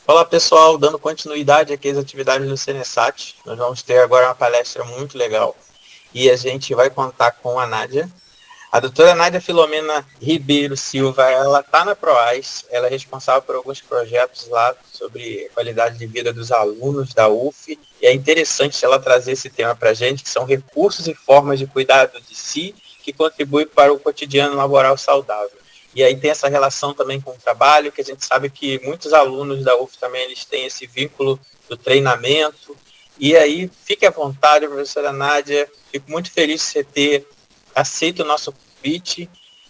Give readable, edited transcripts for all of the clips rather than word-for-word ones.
Olá pessoal, dando continuidade aqui às atividades do Senesat, nós vamos ter agora uma palestra muito legal e a gente vai contar com a Nádia. A doutora Nádia Filomena Ribeiro Silva, ela está na PROAS, ela é responsável por alguns projetos lá sobre qualidade de vida dos alunos da UF, e é interessante ela trazer esse tema para a gente, que são recursos e formas de cuidado de si que contribuem para o cotidiano laboral saudável. E aí tem essa relação também com o trabalho, que a gente sabe que muitos alunos da UF também eles têm esse vínculo do treinamento. E aí, fique à vontade, professora Nádia, fico muito feliz de você ter aceito o nosso convite.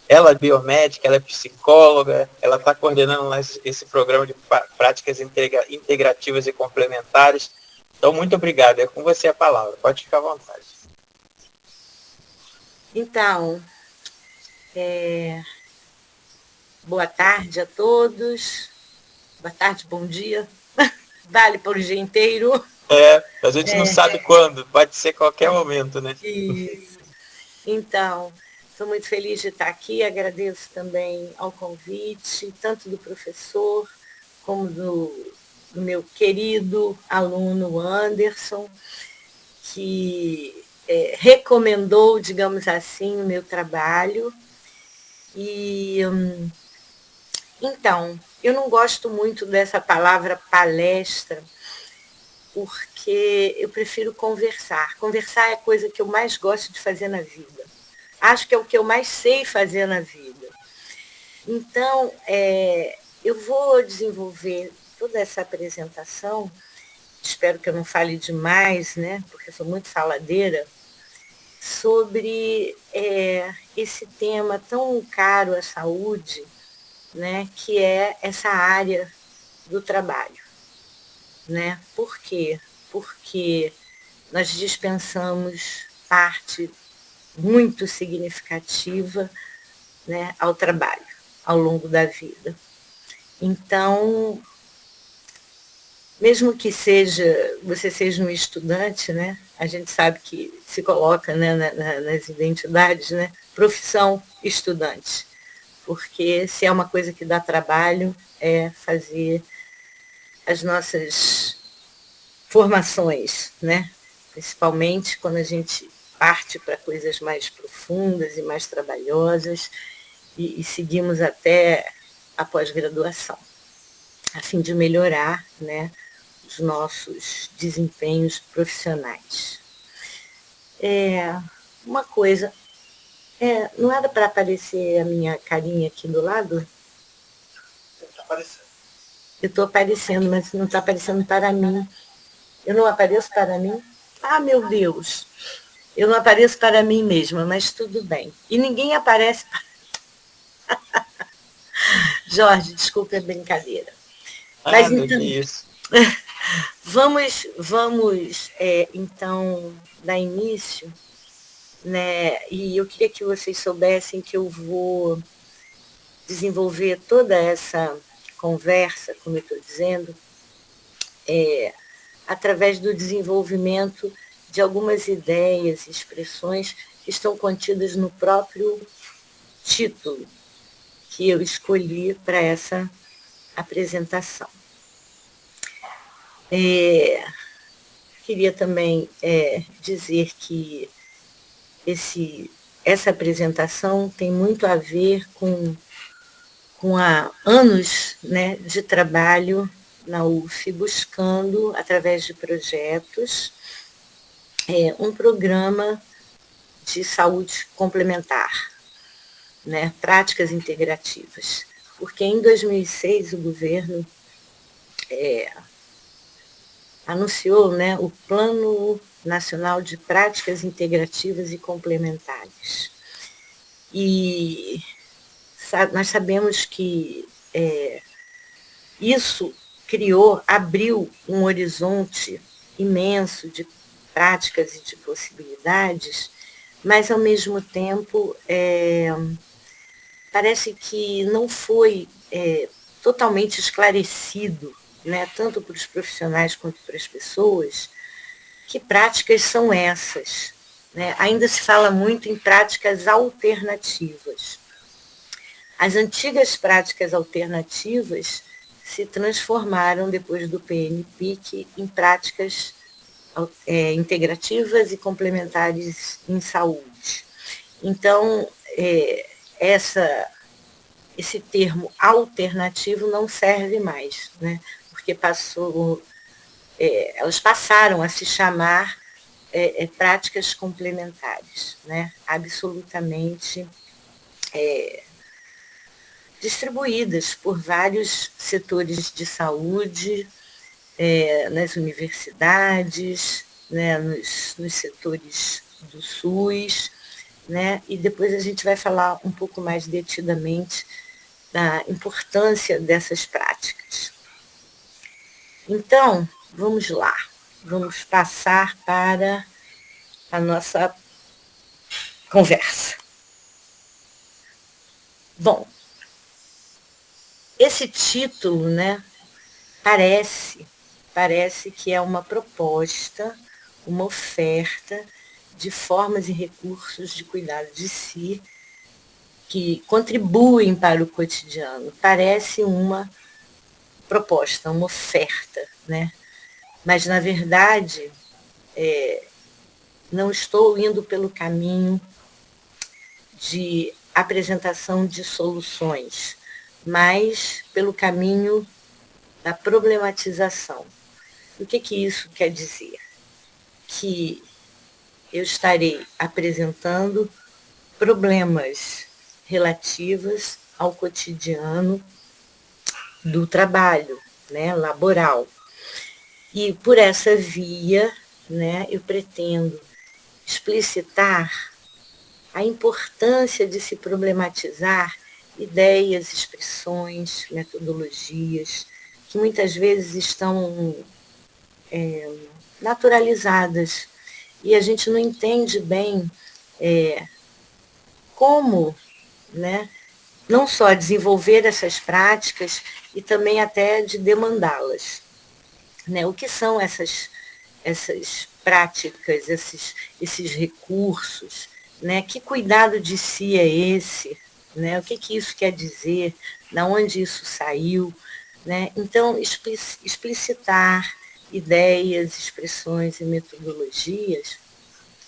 Ela é biomédica, ela é psicóloga, ela está coordenando esse programa de práticas integrativas e complementares. Então, muito obrigado. É com você a palavra. Pode ficar à vontade. Então, boa tarde a todos. Boa tarde, bom dia. Vale para o dia inteiro. A gente não sabe quando, pode ser qualquer momento, né? Isso. Então, estou muito feliz de estar aqui, agradeço também ao convite, tanto do professor como do meu querido aluno Anderson, que recomendou, digamos assim, o meu trabalho. E, então, eu não gosto muito dessa palavra palestra, porque eu prefiro conversar. Conversar é a coisa que eu mais gosto de fazer na vida. Acho que é o que eu mais sei fazer na vida. Então, eu vou desenvolver toda essa apresentação, espero que eu não fale demais, né, porque eu sou muito faladeira, sobre esse tema tão caro à saúde, né, que é essa área do trabalho. Né? Por quê? Porque nós dispensamos parte muito significativa, né, ao trabalho, ao longo da vida. Então, mesmo que você seja um estudante, né, a gente sabe que se coloca, né, nas identidades, né, profissão estudante, porque se é uma coisa que dá trabalho, é fazer as nossas formações, né? Principalmente quando a gente parte para coisas mais profundas e mais trabalhosas e seguimos até a pós-graduação, a fim de melhorar, né, os nossos desempenhos profissionais. Uma coisa, não era para aparecer a minha carinha aqui do lado? Está aparecendo. Eu estou aparecendo, mas não está aparecendo para mim. Eu não apareço para mim? Ah, meu Deus! Eu não apareço para mim mesma, mas tudo bem. E ninguém aparece para... Jorge, desculpe a brincadeira. Mas Nada, que então, isso. vamos então, dar início, né? E eu queria que vocês soubessem que eu vou desenvolver toda essa conversa, como eu estou dizendo, através do desenvolvimento de algumas ideias e expressões que estão contidas no próprio título que eu escolhi para essa apresentação. Queria também dizer que essa apresentação tem muito a ver com anos, né, de trabalho na UF, buscando, através de projetos, um programa de saúde complementar, né, práticas integrativas. Porque em 2006 o governo anunciou, né, o Plano Nacional de Práticas Integrativas e Complementares. E nós sabemos que isso abriu um horizonte imenso de práticas e de possibilidades, mas, ao mesmo tempo, parece que não foi totalmente esclarecido, né, tanto para os profissionais quanto para as pessoas, que práticas são essas. Né? Ainda se fala muito em práticas alternativas. As antigas práticas alternativas se transformaram, depois do PNPIC, em práticas integrativas e complementares em saúde. Então, esse termo alternativo não serve mais, né? Porque elas passaram a se chamar práticas complementares, né? Absolutamente distribuídas por vários setores de saúde, nas universidades, né? nos setores do SUS, né? E depois a gente vai falar um pouco mais detidamente da importância dessas práticas. Então, vamos lá, vamos passar para a nossa conversa. Bom, esse título, né, parece que é uma proposta, uma oferta de formas e recursos de cuidado de si que contribuem para o cotidiano. Parece uma proposta, uma oferta, né? Mas, na verdade, não estou indo pelo caminho de apresentação de soluções, mas pelo caminho da problematização. O que isso quer dizer? Que eu estarei apresentando problemas relativos ao cotidiano do trabalho, né, laboral. E por essa via, né, eu pretendo explicitar a importância de se problematizar ideias, expressões, metodologias, que muitas vezes estão naturalizadas e a gente não entende bem como, né, não só desenvolver essas práticas e também até de demandá-las. Né? O que são essas práticas, esses recursos? Né? Que cuidado de si é esse? Né? O que isso quer dizer? Da onde isso saiu? Né? Então, explicitar ideias, expressões e metodologias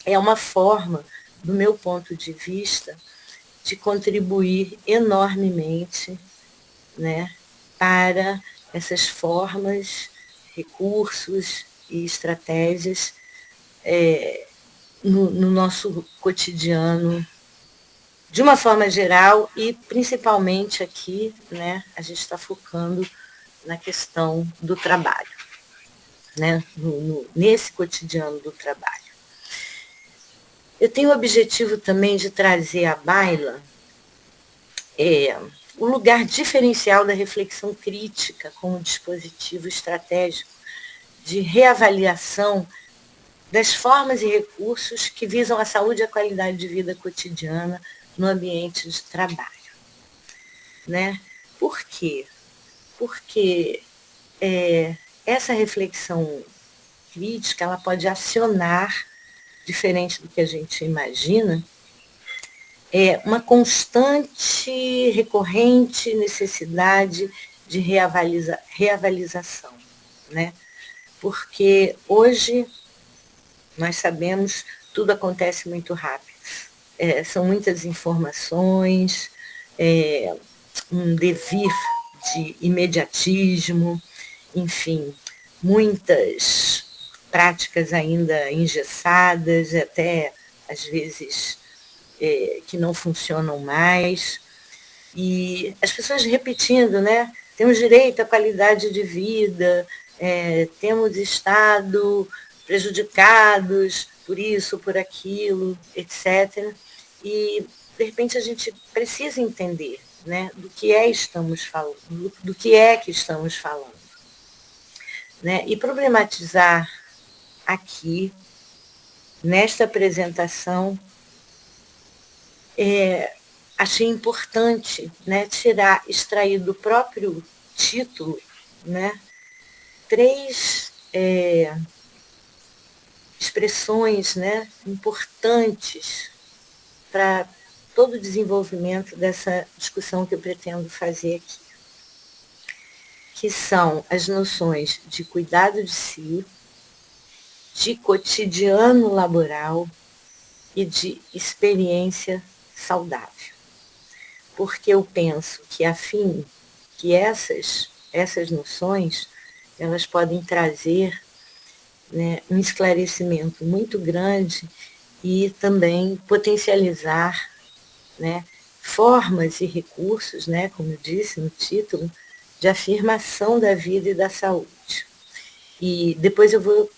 é uma forma, do meu ponto de vista, de contribuir enormemente, né, para essas formas, recursos e estratégias no nosso cotidiano, de uma forma geral e principalmente aqui, né, a gente está focando na questão do trabalho, né, nesse cotidiano do trabalho. Eu tenho o objetivo também de trazer à baila o lugar diferencial da reflexão crítica como dispositivo estratégico de reavaliação das formas e recursos que visam a saúde e a qualidade de vida cotidiana no ambiente de trabalho. Né? Por quê? Porque essa reflexão crítica ela pode acionar, diferente do que a gente imagina, uma constante, recorrente necessidade de reavaliação. Né? Porque hoje, nós sabemos, tudo acontece muito rápido. São muitas informações, um devir de imediatismo, enfim, muitas práticas ainda engessadas, até às vezes que não funcionam mais. E as pessoas repetindo, né? Temos direito à qualidade de vida, temos estado prejudicados por isso, por aquilo, etc. E, de repente, a gente precisa entender, né, do que estamos falando, do que que estamos falando. Né? E problematizar aqui, nesta apresentação, achei importante, né, extrair do próprio título, né, 3 expressões, né, importantes para todo o desenvolvimento dessa discussão que eu pretendo fazer aqui. que são as noções de cuidado de si, de cotidiano laboral e de experiência saudável. Porque eu penso que, afim, que essas noções, elas podem trazer, né, um esclarecimento muito grande e também potencializar, né, formas e recursos, né, como eu disse no título, de afirmação da vida e da saúde. E depois eu vou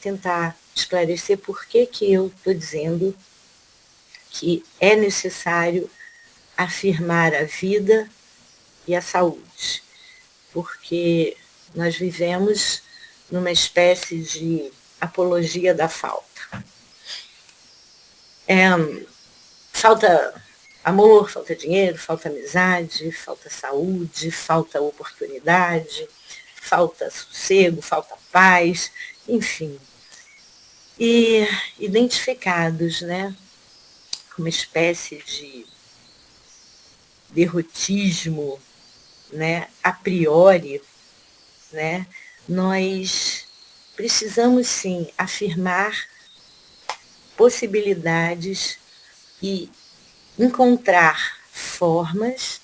tentar esclarecer por que eu estou dizendo que é necessário afirmar a vida e a saúde, porque nós vivemos numa espécie de apologia da falta. Falta amor, falta dinheiro, falta amizade, falta saúde, falta oportunidade, falta sossego, falta paz, enfim. E identificados, né, com uma espécie de derrotismo, né, a priori, né, nós precisamos sim afirmar possibilidades e encontrar formas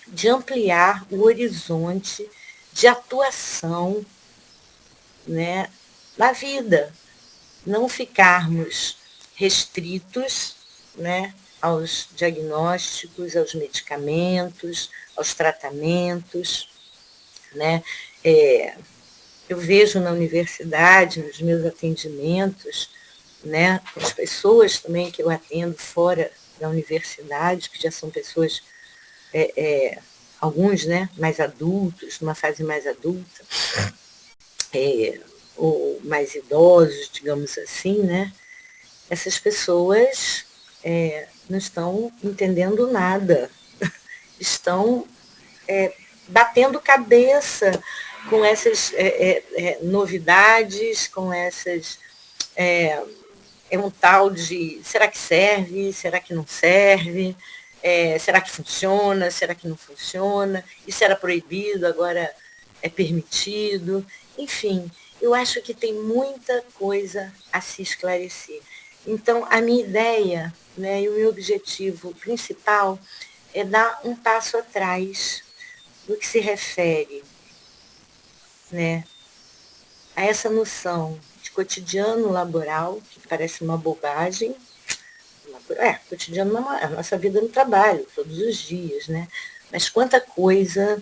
de ampliar o horizonte de atuação, né, na vida, não ficarmos restritos, né, aos diagnósticos, aos medicamentos, aos tratamentos, né? Eu vejo na universidade, nos meus atendimentos, né, as pessoas também que eu atendo fora da universidade, que já são pessoas, alguns, né, mais adultos, numa fase mais adulta, ou mais idosos, digamos assim, né, essas pessoas não estão entendendo nada, estão batendo cabeça com essas novidades, com essas. Um tal de será que serve, será que não serve, será que funciona, será que não funciona, isso era proibido, agora é permitido. Enfim, eu acho que tem muita coisa a se esclarecer. Então, a minha ideia, né, e o meu objetivo principal é dar um passo atrás no que se refere, né, a essa noção de cotidiano laboral, que parece uma bobagem. Cotidiano é a nossa vida no trabalho, todos os dias, né? Mas quanta coisa,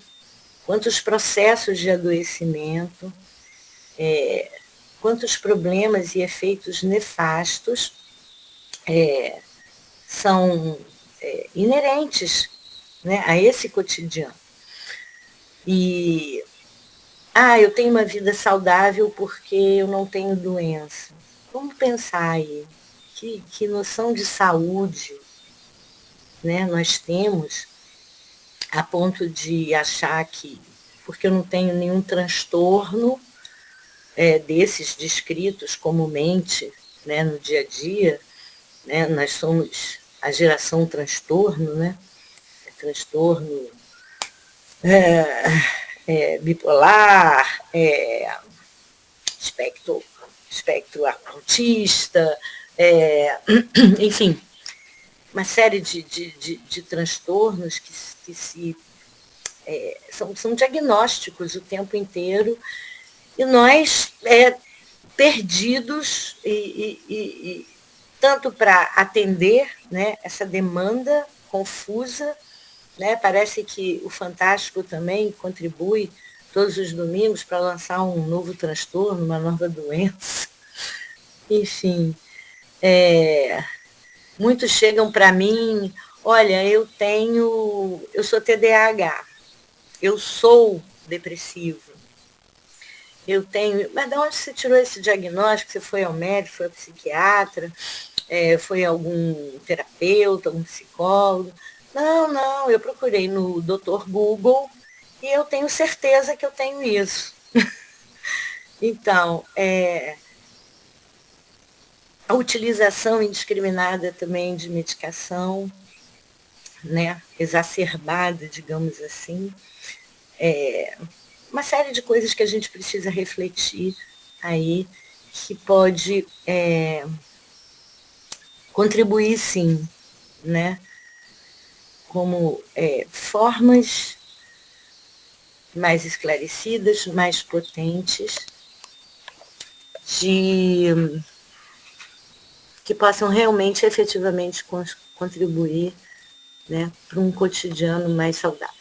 quantos processos de adoecimento, quantos problemas e efeitos nefastos são inerentes, né, a esse cotidiano. E eu tenho uma vida saudável porque eu não tenho doença. Vamos pensar aí, que noção de saúde, né, nós temos a ponto de achar que, porque eu não tenho nenhum transtorno desses descritos comumente, né, no dia a dia, né, nós somos a geração transtorno, né, transtorno bipolar, espectro autista, enfim, uma série de transtornos que são diagnósticos o tempo inteiro, e nós perdidos, e tanto para atender, né, essa demanda confusa, né, parece que o Fantástico também contribui todos os domingos para lançar um novo transtorno, uma nova doença. Enfim, muitos chegam para mim, olha, eu sou TDAH, eu sou depressivo, eu tenho, mas de onde você tirou esse diagnóstico? Você foi ao médico, foi ao psiquiatra, foi a algum terapeuta, algum psicólogo? Não, eu procurei no Dr. Google e eu tenho certeza que eu tenho isso. Então, a utilização indiscriminada também de medicação, né, exacerbada, digamos assim, uma série de coisas que a gente precisa refletir aí, que pode contribuir, sim, né, como formas mais esclarecidas, mais potentes, de que possam realmente, efetivamente, contribuir, né, para um cotidiano mais saudável.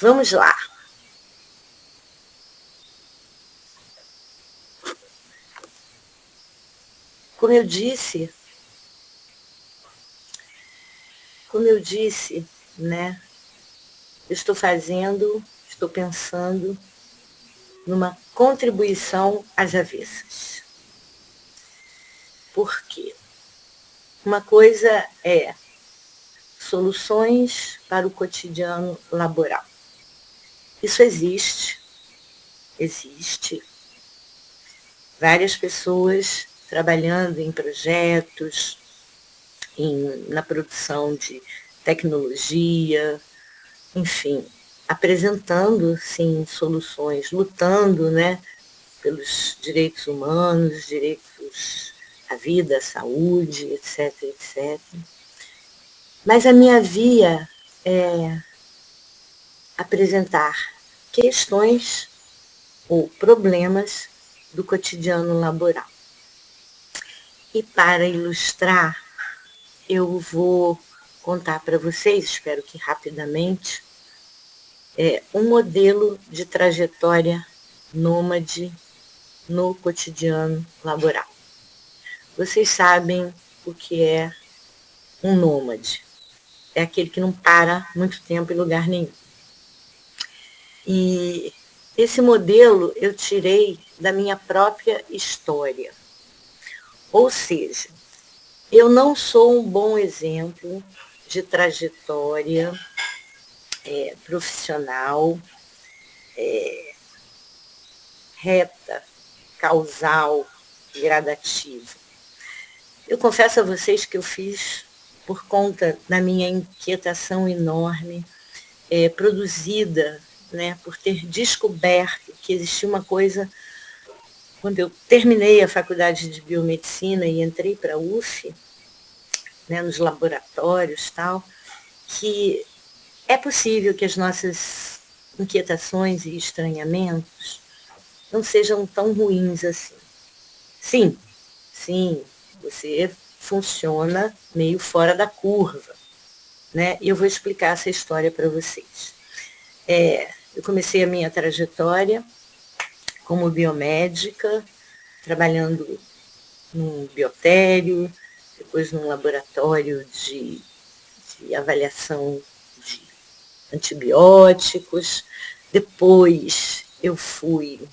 Vamos lá. Como eu disse, né, eu estou pensando numa contribuição às avessas. Por quê? Uma coisa é soluções para o cotidiano laboral. Isso existe. Várias pessoas trabalhando em projetos, na produção de tecnologia, enfim, apresentando, sim, soluções, lutando, né, pelos direitos humanos, direitos à vida, à saúde, etc, etc. Mas a minha via é apresentar questões ou problemas do cotidiano laboral. E para ilustrar, eu vou contar para vocês, espero que rapidamente, um modelo de trajetória nômade no cotidiano laboral. Vocês sabem o que é um nômade. É aquele que não para muito tempo em lugar nenhum. E esse modelo eu tirei da minha própria história. Ou seja, eu não sou um bom exemplo de trajetória profissional reta, causal, gradativa. Eu confesso a vocês que eu fiz por conta da minha inquietação enorme, produzida, né, por ter descoberto que existia uma coisa, quando eu terminei a faculdade de biomedicina e entrei para a UF, né, nos laboratórios tal, que é possível que as nossas inquietações e estranhamentos não sejam tão ruins assim. Sim, você funciona meio fora da curva, né? E eu vou explicar essa história para vocês. Eu comecei a minha trajetória como biomédica, trabalhando num biotério, depois num laboratório de avaliação de antibióticos, depois eu fui para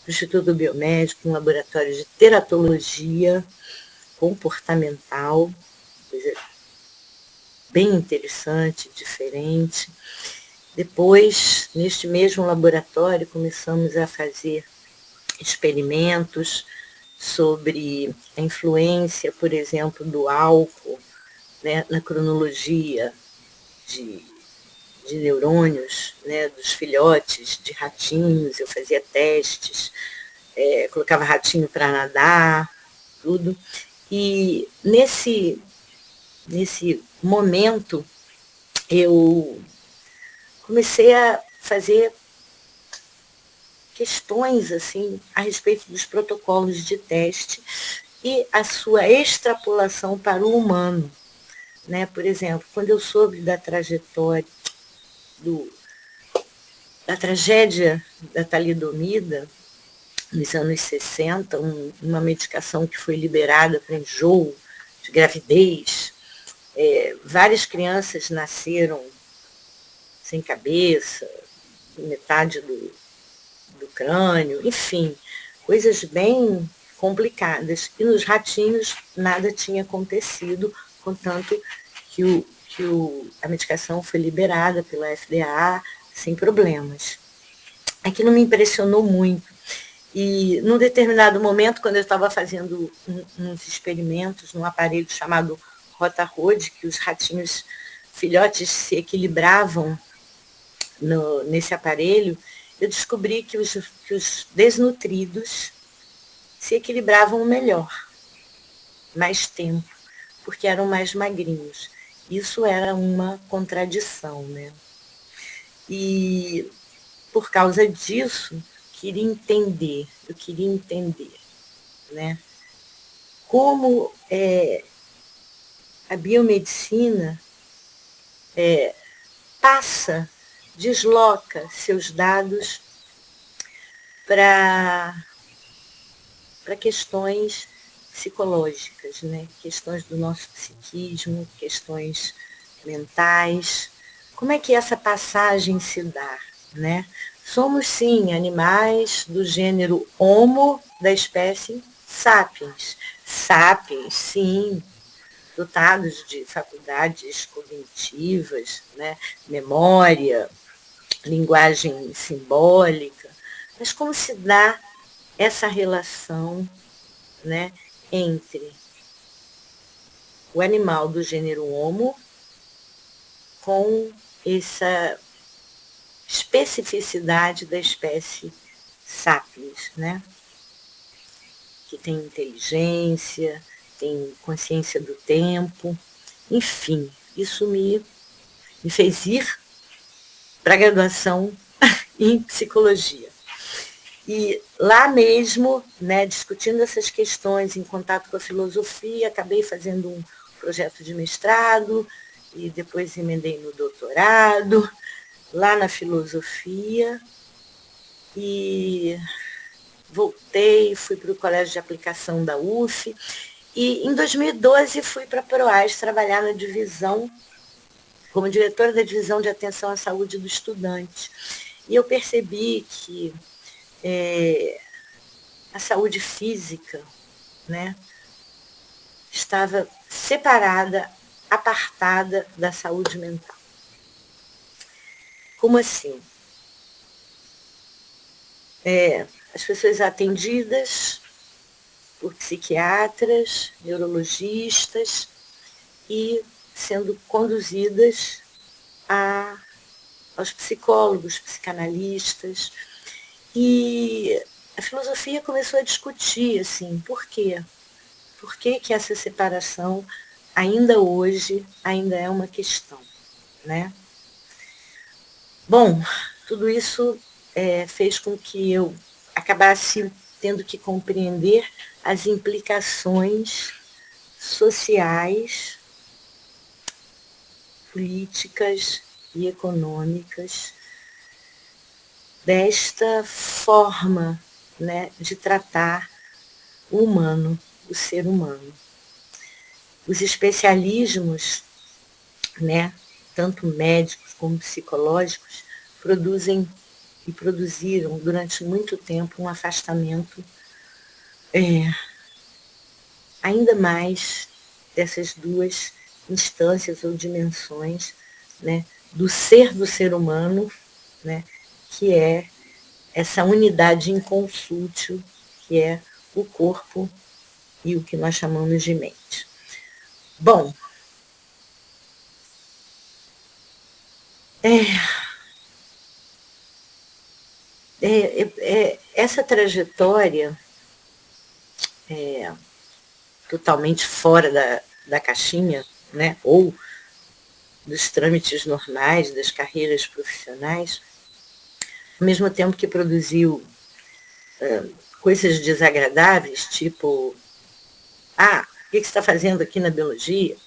o Instituto Biomédico, um laboratório de teratologia comportamental, coisa bem interessante, diferente. Depois, neste mesmo laboratório, começamos a fazer experimentos sobre a influência, por exemplo, do álcool, né, na cronologia de neurônios, né, dos filhotes de ratinhos. Eu fazia testes, colocava ratinho para nadar, tudo. E nesse momento eu comecei a fazer questões assim a respeito dos protocolos de teste e a sua extrapolação para o humano, né? Por exemplo, quando eu soube da trajetória da tragédia da talidomida nos anos 60, uma medicação que foi liberada para enjoo de gravidez, várias crianças nasceram sem cabeça, metade do crânio, enfim, coisas bem complicadas. E nos ratinhos nada tinha acontecido, contanto que a medicação foi liberada pela FDA sem problemas. Aquilo me impressionou muito. E num determinado momento, quando eu estava fazendo uns experimentos num aparelho chamado Rota-Rode, que os ratinhos filhotes se equilibravam nesse aparelho, eu descobri que os desnutridos se equilibravam melhor, mais tempo, porque eram mais magrinhos. Isso era uma contradição, né? E por causa disso, eu queria entender, né? Como a biomedicina desloca seus dados para questões psicológicas, né? Questões do nosso psiquismo, questões mentais. Como é que essa passagem se dá, né? Somos, sim, animais do gênero Homo, da espécie Sapiens. Sapiens, sim, dotados de faculdades cognitivas, né? Memória, linguagem simbólica. Mas como se dá essa relação, né, entre o animal do gênero Homo com essa especificidade da espécie Sapiens, né? Que tem inteligência, tem consciência do tempo, enfim, isso me fez ir para a graduação em psicologia. E lá mesmo, né, discutindo essas questões em contato com a filosofia, acabei fazendo um projeto de mestrado e depois emendei no doutorado, lá na filosofia, e voltei, fui para o Colégio de Aplicação da UF, e em 2012 fui para a PROAS trabalhar na divisão, como diretora da divisão de atenção à saúde do estudante. E eu percebi que a saúde física, né, estava separada, apartada da saúde mental. Como assim? As pessoas atendidas por psiquiatras, neurologistas e sendo conduzidas aos psicólogos, psicanalistas. E a filosofia começou a discutir, assim, por quê? Por que que essa separação ainda hoje ainda é uma questão, né? Bom, tudo isso fez com que eu acabasse tendo que compreender as implicações sociais, políticas e econômicas desta forma, né, de tratar o humano, o ser humano. Os especialismos, né, tanto médicos como psicológicos, produzem e produziram durante muito tempo um afastamento ainda mais dessas duas instâncias ou dimensões, né, do ser humano, né, que é essa unidade inconsútil, que é o corpo e o que nós chamamos de mente. Bom, essa trajetória totalmente fora da caixinha, né, ou dos trâmites normais, das carreiras profissionais, ao mesmo tempo que produziu coisas desagradáveis, tipo, o que você está fazendo aqui na biologia?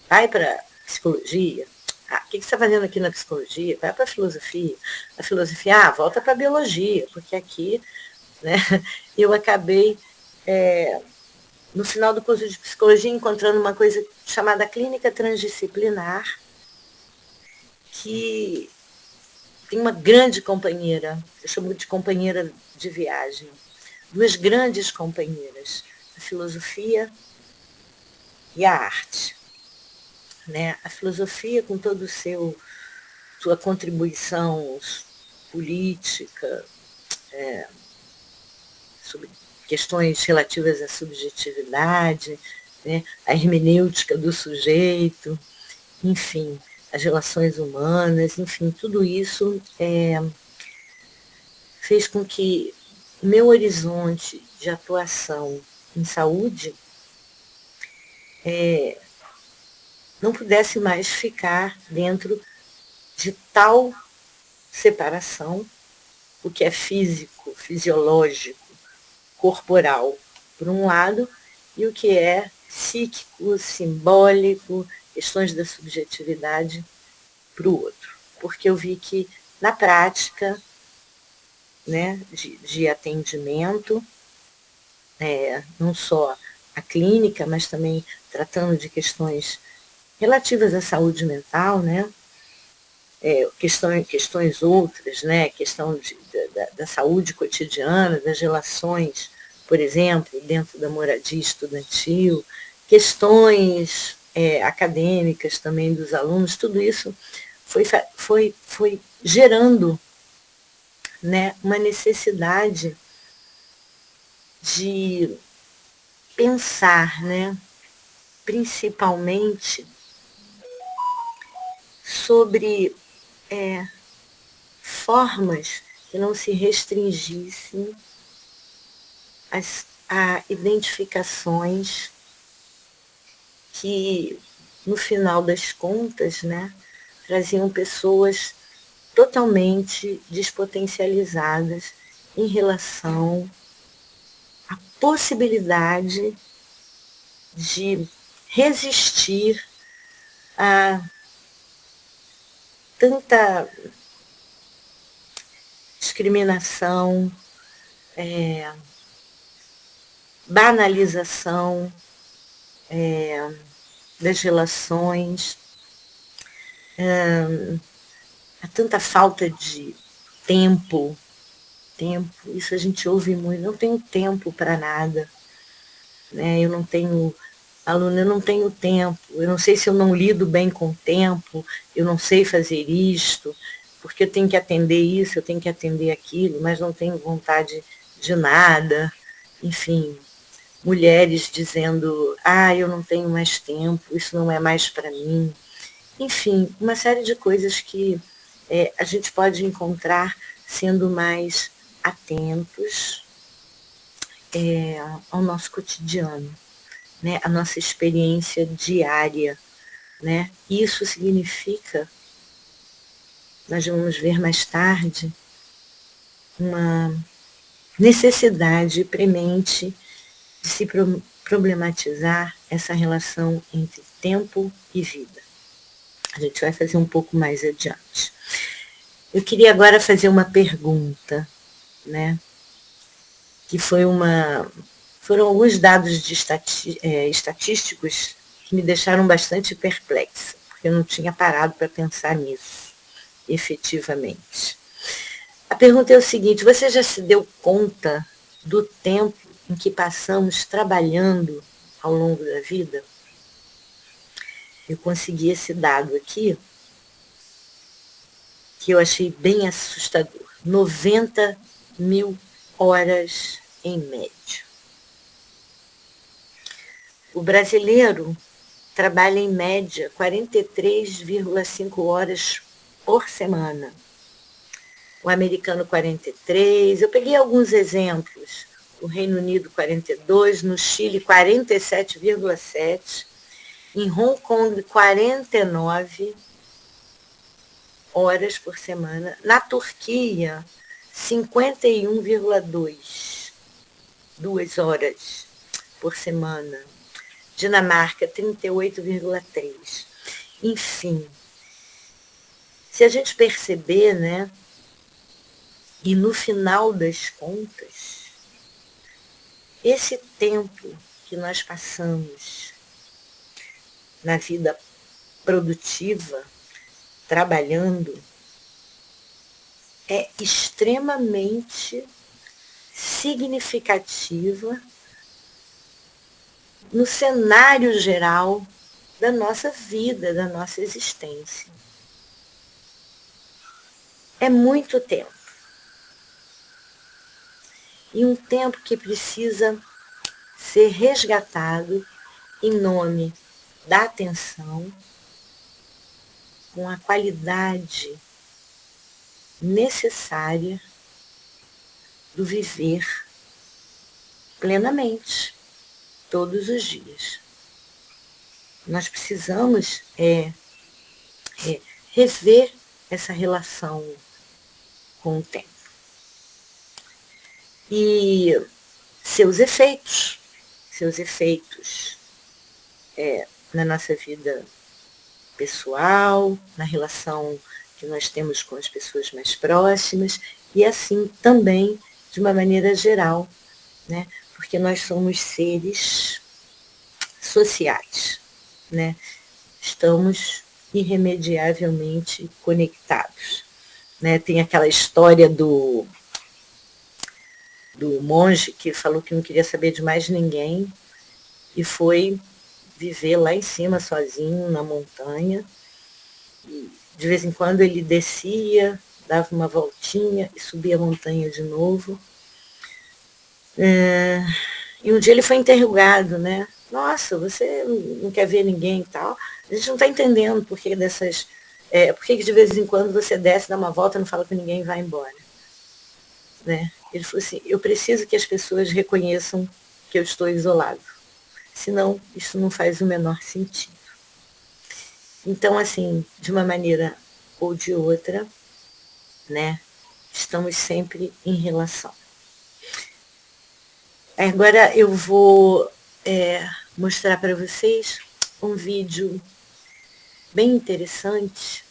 Vai para psicologia. O que você está fazendo aqui na psicologia? Vai para a filosofia. A filosofia, volta para a biologia, porque aqui, né, eu acabei, no final do curso de psicologia, encontrando uma coisa chamada clínica transdisciplinar, que tem uma grande companheira, eu chamo de companheira de viagem, duas grandes companheiras, a filosofia e a arte. Né? A filosofia, com toda sua contribuição política, sobre questões relativas à subjetividade, né? A hermenêutica do sujeito, enfim, as relações humanas, enfim, tudo isso fez com que o meu horizonte de atuação em saúde não pudesse mais ficar dentro de tal separação, o que é físico, fisiológico, corporal, por um lado, e o que é psíquico, simbólico, questões da subjetividade, para o outro. Porque eu vi que, na prática, né, de atendimento, não só a clínica, mas também tratando de questões relativas à saúde mental, né, questões outras, né, questão da saúde cotidiana, das relações, por exemplo, dentro da moradia estudantil, questões acadêmicas também dos alunos, tudo isso foi gerando, né, uma necessidade de pensar, né, principalmente sobre formas que não se restringissem a identificações que, no final das contas, né, traziam pessoas totalmente despotencializadas em relação à possibilidade de resistir a tanta discriminação, banalização das relações, a tanta falta de tempo. Isso a gente ouve muito, não tenho tempo para nada, né? Eu não tenho, aluno, eu não tenho tempo, eu não sei se eu não lido bem com o tempo, eu não sei fazer isto, porque eu tenho que atender isso, eu tenho que atender aquilo, mas não tenho vontade de nada, enfim, mulheres dizendo, eu não tenho mais tempo, isso não é mais para mim, enfim, uma série de coisas que a gente pode encontrar sendo mais atentos ao nosso cotidiano, né, a nossa experiência diária, né? Isso significa, nós vamos ver mais tarde, uma necessidade premente de se problematizar essa relação entre tempo e vida. A gente vai fazer um pouco mais adiante. Eu queria agora fazer uma pergunta, né? Que foram alguns dados estatísticos que me deixaram bastante perplexa, porque eu não tinha parado para pensar nisso, efetivamente. A pergunta é o seguinte: você já se deu conta do tempo em que passamos trabalhando ao longo da vida? Eu consegui esse dado aqui, que eu achei bem assustador. 90 mil horas em média. O brasileiro trabalha em média 43,5 horas por semana. O americano 43. Eu peguei alguns exemplos. O Reino Unido 42, no Chile 47,7, em Hong Kong 49 horas por semana, na Turquia 51,2 horas por semana, Dinamarca 38,3. Enfim, se a gente perceber, né, e no final das contas, esse tempo que nós passamos na vida produtiva, trabalhando, é extremamente significativa no cenário geral da nossa vida, da nossa existência. É muito tempo. E um tempo que precisa ser resgatado em nome da atenção, com a qualidade necessária do viver plenamente, todos os dias. Nós precisamos rever essa relação com o tempo. E seus efeitos na nossa vida pessoal, na relação que nós temos com as pessoas mais próximas, e assim também de uma maneira geral, né? Porque nós somos seres sociais, né? Estamos irremediavelmente conectados, né? Tem aquela história do monge que falou que não queria saber de mais ninguém e foi viver lá em cima sozinho na montanha. E de vez em quando ele descia, dava uma voltinha e subia a montanha de novo. E um dia ele foi interrogado, né? Nossa, você não quer ver ninguém e tal? A gente não está entendendo por que dessas. Por que de vez em quando você desce, dá uma volta, não fala com ninguém e vai embora. Né? Ele falou assim, eu preciso que as pessoas reconheçam que eu estou isolado. Senão, isso não faz o menor sentido. Então, assim, de uma maneira ou de outra, né, estamos sempre em relação. Agora eu vou mostrar para vocês um vídeo bem interessante,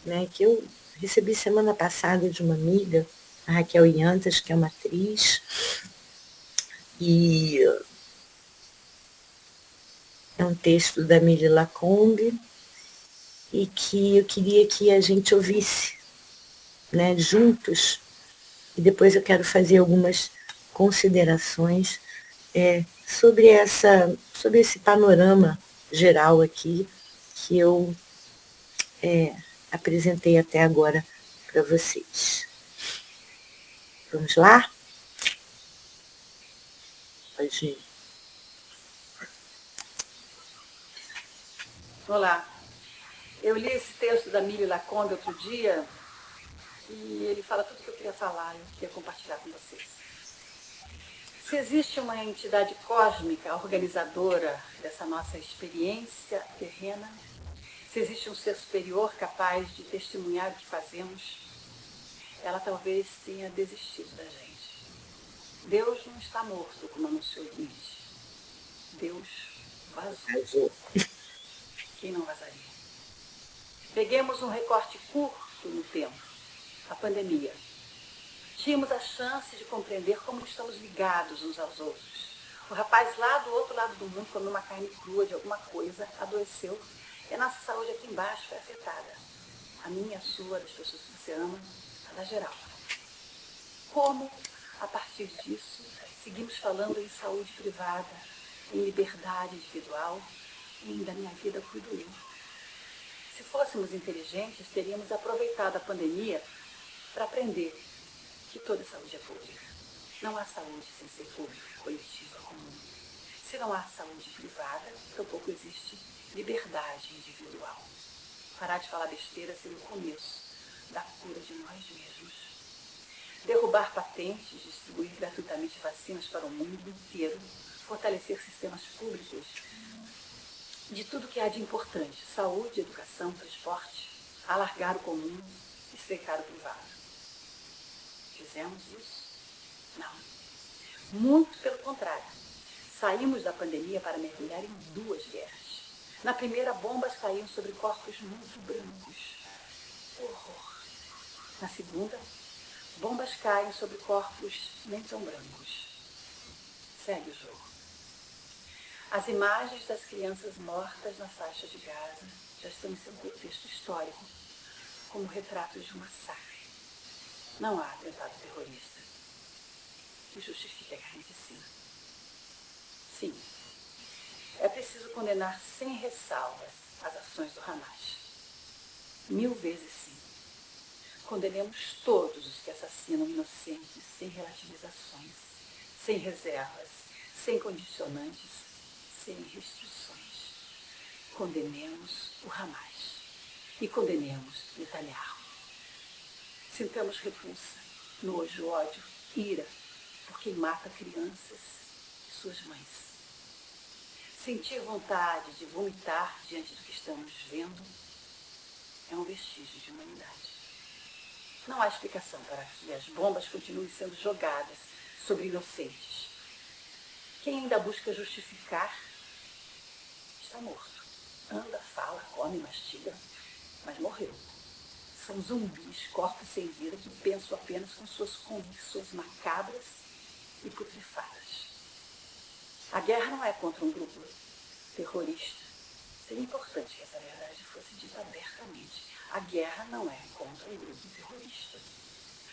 né, que eu recebi semana passada de uma amiga, a Raquel Iantas, que é uma atriz, e é um texto da Mille Lacombe, e que eu queria que a gente ouvisse, né, juntos, e depois eu quero fazer algumas considerações sobre esse panorama geral aqui que eu apresentei até agora para vocês. Vamos lá? Pode ir. Olá, eu li esse texto da Mille Lacombe outro dia e ele fala tudo o que eu queria falar, eu queria compartilhar com vocês. Se existe uma entidade cósmica organizadora dessa nossa experiência terrena, se existe um ser superior capaz de testemunhar o que fazemos, ela talvez tenha desistido da gente. Deus não está morto, como anunciou Nietzsche. Deus vazou. Quem não vazaria? Peguemos um recorte curto no tempo, a pandemia. Tínhamos a chance de compreender como estamos ligados uns aos outros. O rapaz lá do outro lado do mundo comeu uma carne crua de alguma coisa, adoeceu, e a nossa saúde aqui embaixo foi afetada. A minha, a sua, das pessoas que você ama, a da geral. Como, a partir disso, seguimos falando em saúde privada, em liberdade individual e em da minha vida cuido eu. Se fôssemos inteligentes, teríamos aproveitado a pandemia para aprender que toda saúde é pública. Não há saúde sem ser pública, coletiva, comum. Se não há saúde privada, tampouco existe liberdade individual. Parar de falar besteira seria o começo da cura de nós mesmos. Derrubar patentes, distribuir gratuitamente vacinas para o mundo inteiro, fortalecer sistemas públicos de tudo que há de importante, saúde, educação, transporte, alargar o comum, estreitar o privado. Fizemos isso? Não. Muito pelo contrário. Saímos da pandemia para mergulhar em duas guerras. Na primeira, bombas caíam sobre corpos muito brancos. Horror. Na segunda, bombas caem sobre corpos nem tão brancos. Segue o jogo. As imagens das crianças mortas na faixa de Gaza já estão em seu contexto histórico, como retratos de um massacre. Não há atentado terrorista que justifique a carnificina. Sim, é preciso condenar sem ressalvas as ações do Hamas. 1000 vezes sim. Condenemos todos os que assassinam inocentes sem relativizações, sem reservas, sem condicionantes, sem restrições. Condenemos o Hamas. e condenemos Netanyahu. Sintamos repulsa, nojo, ódio, ira por quem mata crianças e suas mães. Sentir vontade de vomitar diante do que estamos vendo é um vestígio de humanidade. Não há explicação para que as bombas continuem sendo jogadas sobre inocentes. Quem ainda busca justificar está morto. Anda, fala, come, mastiga, mas morreu. São zumbis, corpos sem vida, que pensam apenas com suas convicções macabras e putrefadas. A guerra não é contra um grupo terrorista. Seria importante que essa verdade fosse dita abertamente. A guerra não é contra um grupo terrorista.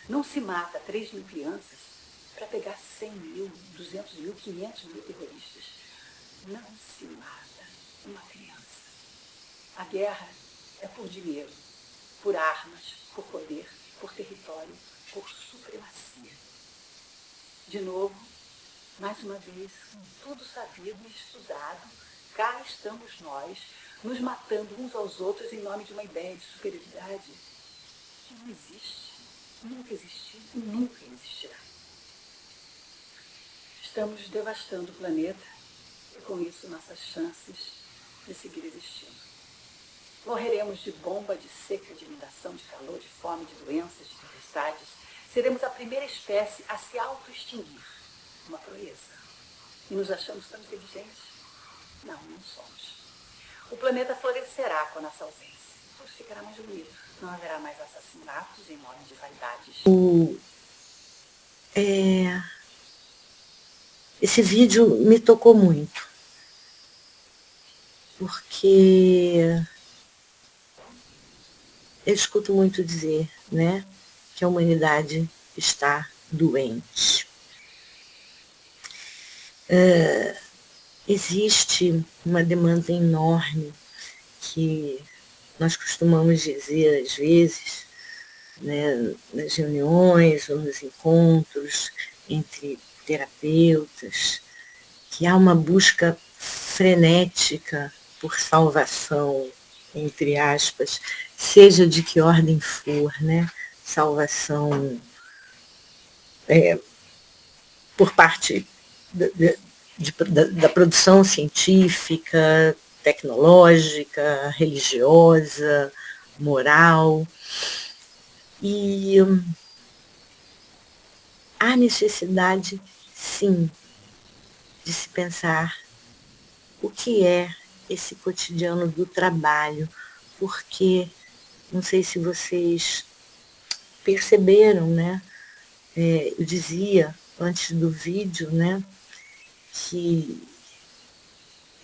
Não se mata 3 mil crianças para pegar 100 mil, 200 mil, 500 mil terroristas. Não se mata uma criança. A guerra é por dinheiro, por armas, por poder, por território, por supremacia. De novo, mais uma vez, com tudo sabido e estudado, cá estamos nós, nos matando uns aos outros em nome de uma ideia de superioridade que não existe, nunca existiu e nunca existirá. Estamos devastando o planeta e, com isso, nossas chances de seguir existindo. Morreremos de bomba, de seca, de inundação, de calor, de fome, de doenças, de tempestades. Seremos a primeira espécie a se auto-extinguir. Uma proeza. E nos achamos tão inteligentes? Não, não somos. O planeta florescerá com a nossa ausência. Tudo ficará mais bonito. Não haverá mais assassinatos em nome de vaidades. Esse vídeo me tocou muito, porque eu escuto muito dizer, né, que a humanidade está doente. Existe uma demanda enorme que nós costumamos dizer, às vezes, né, nas reuniões ou nos encontros entre terapeutas, que há uma busca frenética por salvação, entre aspas, seja de que ordem for, né? Salvação por parte da produção científica, tecnológica, religiosa, moral. E há necessidade, sim, de se pensar o que é esse cotidiano do trabalho, porque, não sei se vocês perceberam, né? Eu dizia antes do vídeo, né, que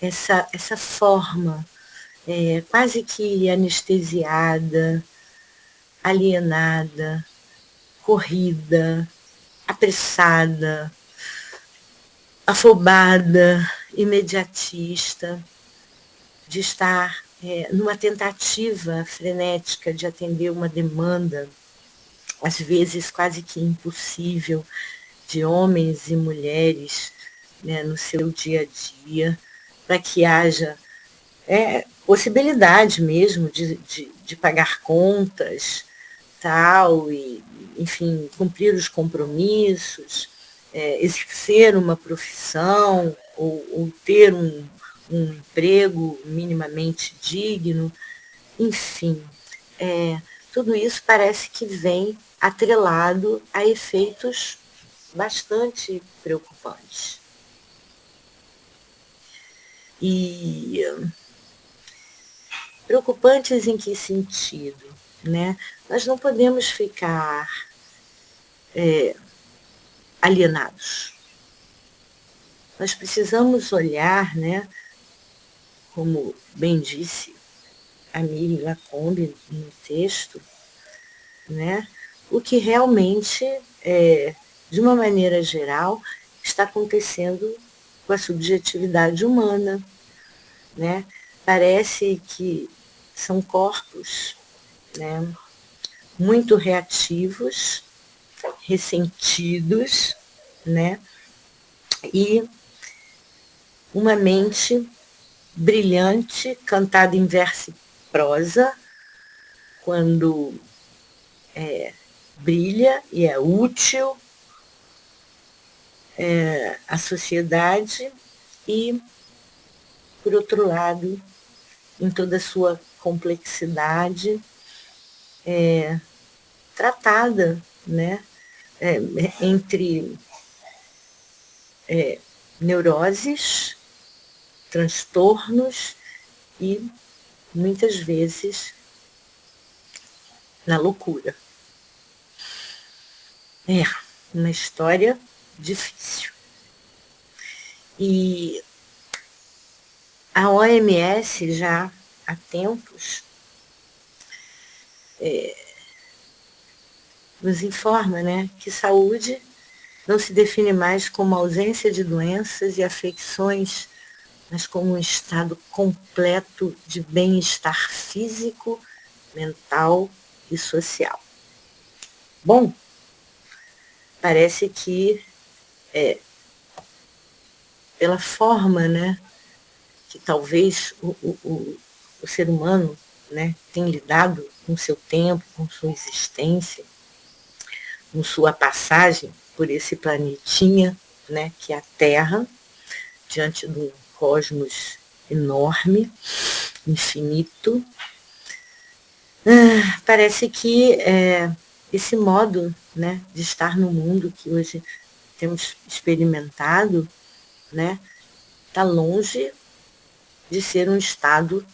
essa forma quase que anestesiada, alienada, corrida, apressada, afobada, imediatista, de estar numa tentativa frenética de atender uma demanda, às vezes quase que impossível, de homens e mulheres, né, no seu dia a dia, para que haja possibilidade mesmo de pagar contas, tal, e, enfim, cumprir os compromissos, exercer uma profissão ou ter um emprego minimamente digno, enfim. Tudo isso parece que vem atrelado a efeitos bastante preocupantes. E preocupantes em que sentido? Né? Nós não podemos ficar alienados. Nós precisamos olhar, né, como bem disse a Miri Lacombe no texto, né, o que realmente, de uma maneira geral, está acontecendo com a subjetividade humana. Né? Parece que são corpos, né, muito reativos, ressentidos, né, e uma mente brilhante, cantada em verso e prosa, quando brilha e é útil à sociedade e, por outro lado, em toda a sua complexidade, tratada, né, entre neuroses, transtornos e, muitas vezes, na loucura. É uma história difícil. E a OMS já há tempos nos informa, né, que saúde não se define mais como ausência de doenças e afecções, mas como um estado completo de bem-estar físico, mental e social. Bom, parece que pela forma, né, que talvez o ser humano, né, tem lidado com seu tempo, com sua existência, com sua passagem por esse planetinha, né, que é a Terra, diante de um cosmos enorme, infinito. Parece que esse modo, né, de estar no mundo que hoje temos experimentado, né, está longe de ser um estado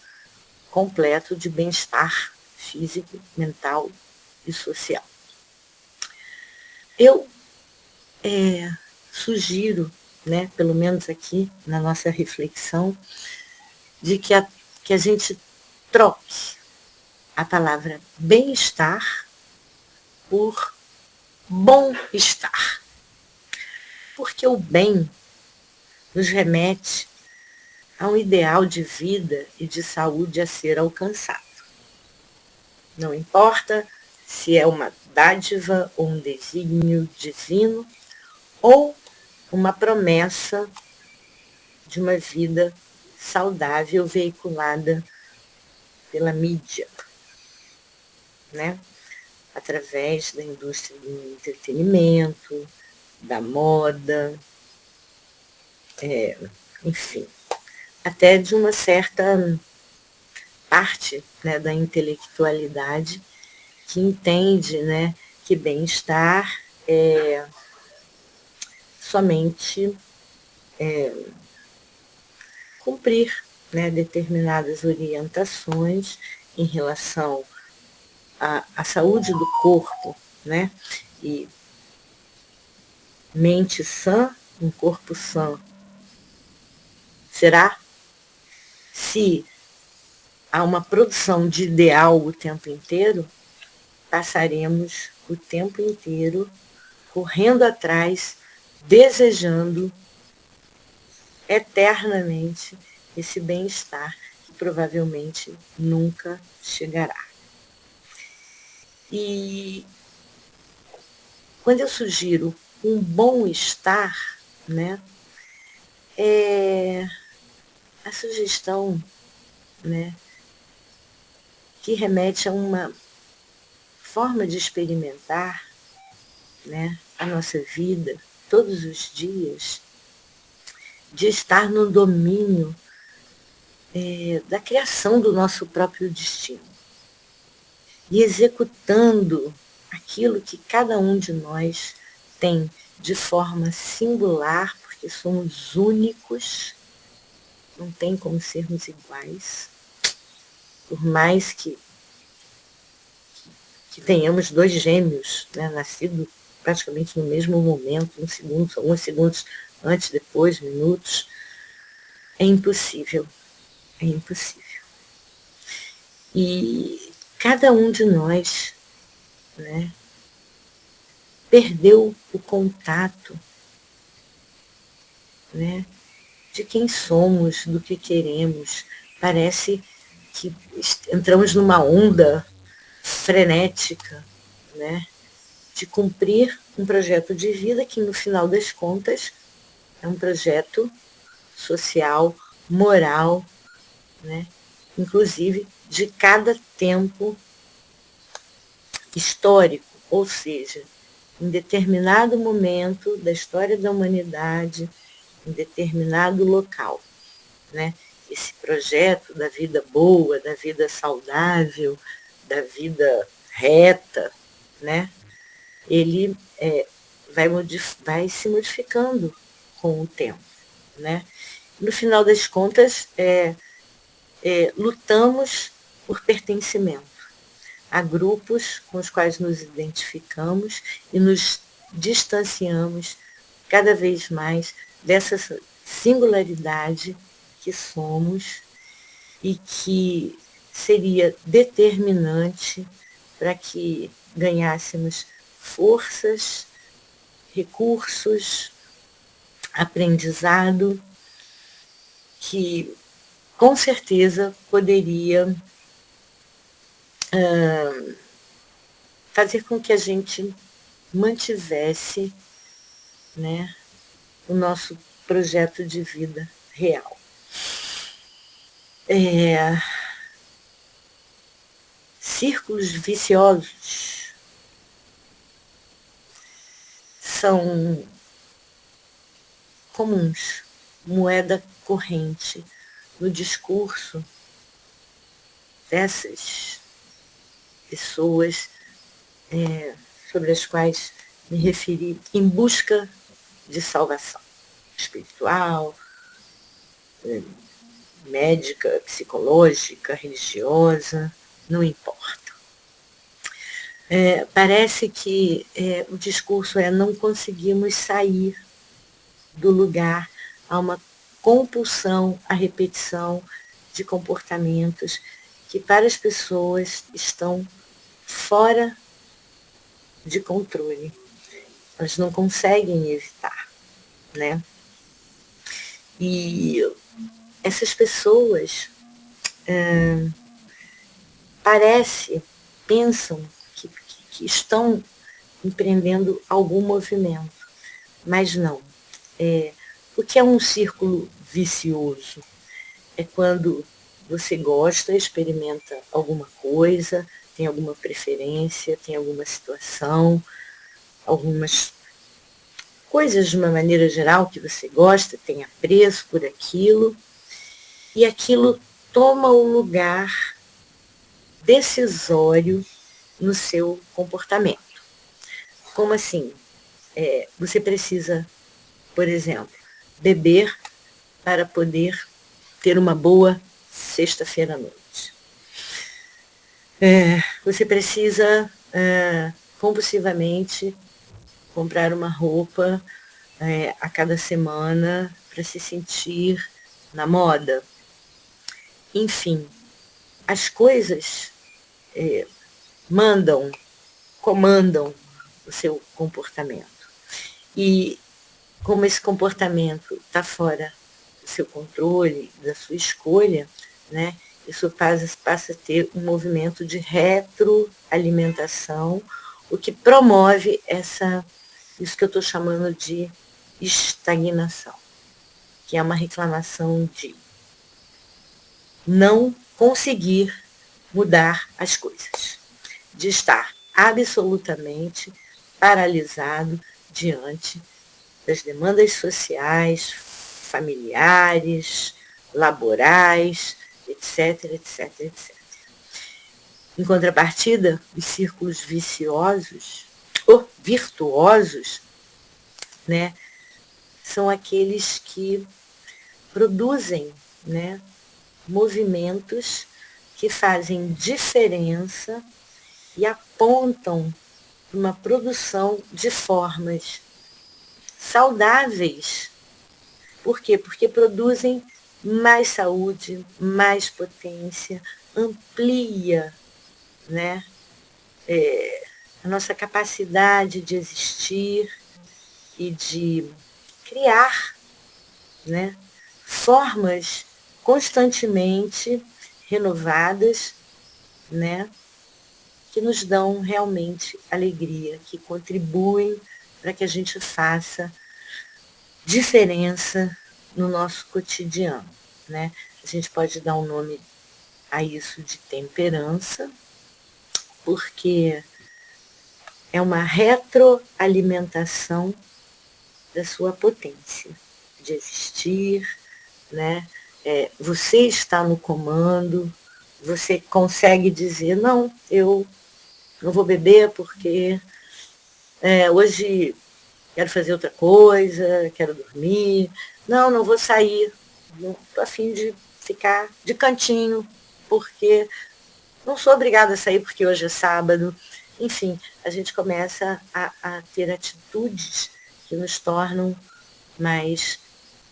completo de bem-estar físico, mental e social. Eu sugiro, né, pelo menos aqui na nossa reflexão, de que a gente troque a palavra bem-estar por bom-estar. Porque o bem nos remete a um ideal de vida e de saúde a ser alcançado. Não importa se é uma dádiva ou um desígnio divino ou uma promessa de uma vida saudável veiculada pela mídia, né? Através da indústria do entretenimento, da moda, enfim, até de uma certa parte, né, da intelectualidade que entende, né, que bem-estar é somente cumprir, né, determinadas orientações em relação à saúde do corpo, né, e mente sã, um corpo sã. Será? Se há uma produção de ideal o tempo inteiro, passaremos o tempo inteiro correndo atrás, desejando eternamente esse bem-estar que provavelmente nunca chegará. E quando eu sugiro um bom estar, né, a sugestão, né, que remete a uma forma de experimentar, né, a nossa vida todos os dias, de estar no domínio da criação do nosso próprio destino e executando aquilo que cada um de nós tem de forma singular, porque somos únicos, não tem como sermos iguais, por mais que tenhamos dois gêmeos, né, nascidos praticamente no mesmo momento, um segundo, alguns segundos antes, depois, minutos, é impossível, é impossível. E cada um de nós, né, perdeu o contato, né, de quem somos, do que queremos. Parece que entramos numa onda frenética, né, de cumprir um projeto de vida que, no final das contas, é um projeto social, moral, né, inclusive de cada tempo histórico, ou seja, em determinado momento da história da humanidade, em determinado local, né? Esse projeto da vida boa, da vida saudável, da vida reta, né? Ele vai se modificando com o tempo, né? No final das contas, lutamos por pertencimento a grupos com os quais nos identificamos e nos distanciamos cada vez mais dessa singularidade que somos e que seria determinante para que ganhássemos forças, recursos, aprendizado, que com certeza poderia fazer com que a gente mantivesse, né, o nosso projeto de vida real. Círculos viciosos são comuns, moeda corrente no discurso dessas pessoas sobre as quais me referi em busca de salvação espiritual, médica, psicológica, religiosa, não importa. Parece que o discurso não conseguimos sair do lugar, há uma compulsão à repetição de comportamentos que para as pessoas estão fora de controle. Elas não conseguem evitar, né? E essas pessoas pensam que estão empreendendo algum movimento, mas não. O que é um círculo vicioso? É quando você gosta, experimenta alguma coisa, tem alguma preferência, tem alguma situação, algumas coisas de uma maneira geral que você gosta, tem apreço por aquilo, e aquilo toma o lugar decisório no seu comportamento. Como assim? Você precisa, por exemplo, beber para poder ter uma boa sexta-feira à noite. Você precisa compulsivamente comprar uma roupa a cada semana para se sentir na moda. Enfim, as coisas comandam o seu comportamento. E como esse comportamento está fora do seu controle, da sua escolha, né, isso passa a ter um movimento de retroalimentação, o que promove isso que eu estou chamando de estagnação, que é uma reclamação de não conseguir mudar as coisas, de estar absolutamente paralisado diante das demandas sociais, familiares, laborais, etc, etc, etc. Em contrapartida, os círculos viciosos, ou virtuosos, né, são aqueles que produzem, né, movimentos que fazem diferença e apontam para uma produção de formas saudáveis. Por quê? Porque produzem mais saúde, mais potência, amplia, né, a nossa capacidade de existir e de criar, né, formas constantemente renovadas, né, que nos dão realmente alegria, que contribuem para que a gente faça diferença no nosso cotidiano, né? A gente pode dar um nome a isso de temperança, porque é uma retroalimentação da sua potência de existir, né? Você está no comando, você consegue dizer, não, eu não vou beber porque hoje quero fazer outra coisa, quero dormir, não vou sair, não estou a fim de ficar de cantinho, porque não sou obrigada a sair porque hoje é sábado. Enfim, a gente começa a ter atitudes que nos tornam mais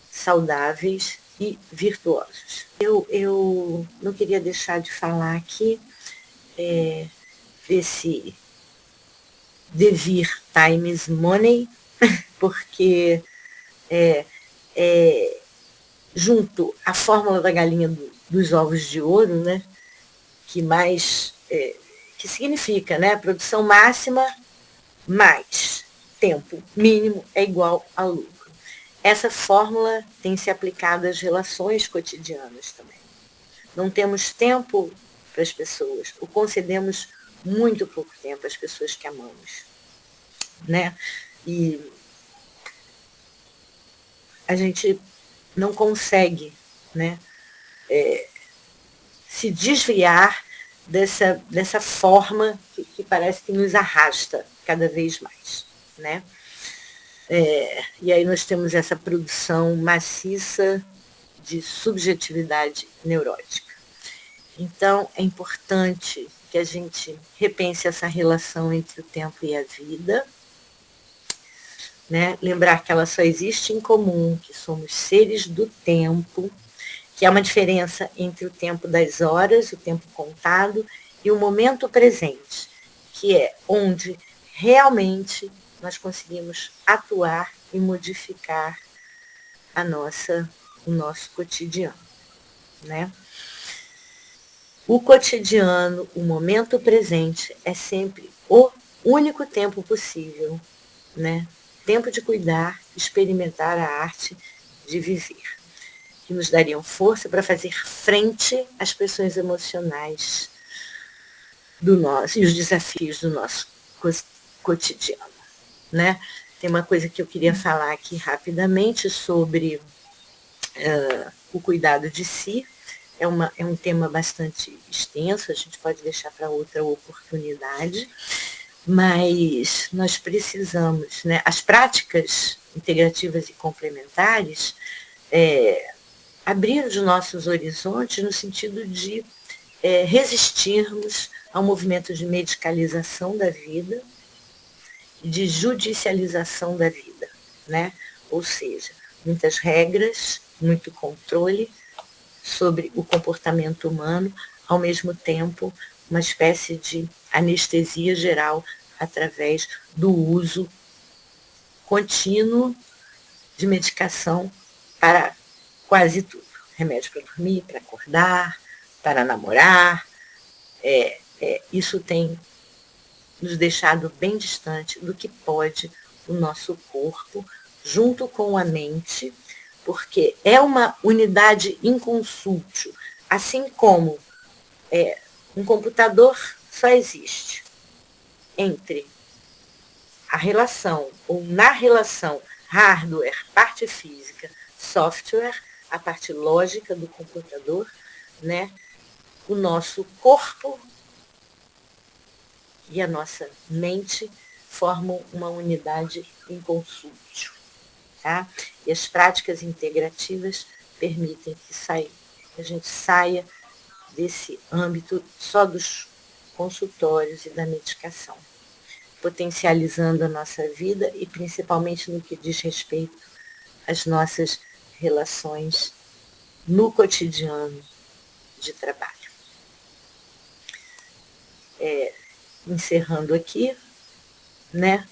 saudáveis e virtuosos. Eu não queria deixar de falar aqui desse devir time is money, porque junto à fórmula da galinha dos ovos de ouro, né, que significa, né, produção máxima mais tempo mínimo é igual a lucro. Essa fórmula tem se aplicado às relações cotidianas também. Não temos tempo para as pessoas, ou concedemos muito pouco tempo às pessoas que amamos, né? E a gente não consegue, né, se desviar dessa forma que parece que nos arrasta cada vez mais, né? E aí nós temos essa produção maciça de subjetividade neurótica. Então, é importante que a gente repense essa relação entre o tempo e a vida, né? Lembrar que ela só existe em comum, que somos seres do tempo, que há uma diferença entre o tempo das horas, o tempo contado, e o momento presente, que é onde realmente nós conseguimos atuar e modificar o nosso cotidiano, né? O cotidiano, o momento presente, é sempre o único tempo possível, né? Tempo de cuidar, experimentar a arte de viver, que nos dariam força para fazer frente às pressões emocionais do nosso e os desafios do nosso cotidiano, né? Tem uma coisa que eu queria falar aqui rapidamente sobre o cuidado de si. É um tema bastante extenso, a gente pode deixar para outra oportunidade, mas nós precisamos, né, as práticas integrativas e complementares abrir os nossos horizontes no sentido de resistirmos ao movimento de medicalização da vida, de judicialização da vida, né? Ou seja, muitas regras, muito controle sobre o comportamento humano, ao mesmo tempo uma espécie de anestesia geral através do uso contínuo de medicação para quase tudo. Remédio para dormir, para acordar, para namorar. Isso tem nos deixado bem distante do que pode o nosso corpo, junto com a mente, porque é uma unidade inconsútil, assim como um computador só existe entre a relação, ou na relação hardware, parte física, software, a parte lógica do computador, né? O nosso corpo e a nossa mente formam uma unidade inconsútil. Tá? E as práticas integrativas permitem que a gente saia desse âmbito só dos consultórios e da medicação, potencializando a nossa vida e principalmente no que diz respeito às nossas relações no cotidiano de trabalho. Encerrando aqui, né?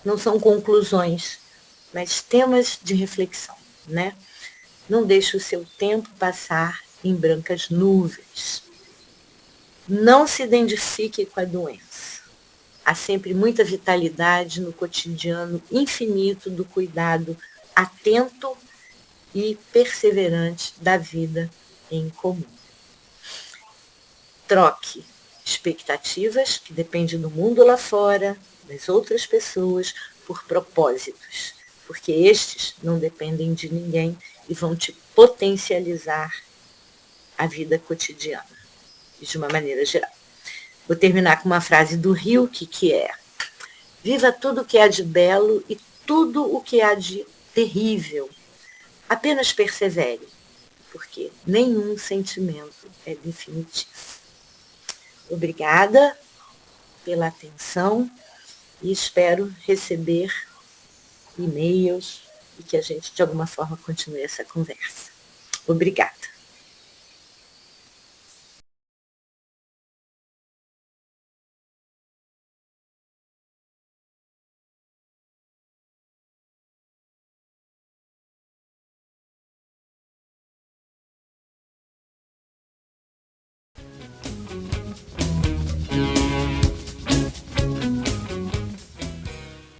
Não são conclusões, mas temas de reflexão, né? Não deixe o seu tempo passar em brancas nuvens. Não se identifique com a doença. Há sempre muita vitalidade no cotidiano infinito do cuidado atento e perseverante da vida em comum. Troque expectativas que dependem do mundo lá fora, das outras pessoas, por propósitos, porque estes não dependem de ninguém e vão te potencializar a vida cotidiana, de uma maneira geral. Vou terminar com uma frase do Rilke, que é: viva tudo o que há de belo e tudo o que há de terrível. Apenas persevere, porque nenhum sentimento é definitivo. Obrigada pela atenção e espero receber e-mails e que a gente, de alguma forma, continue essa conversa. Obrigada.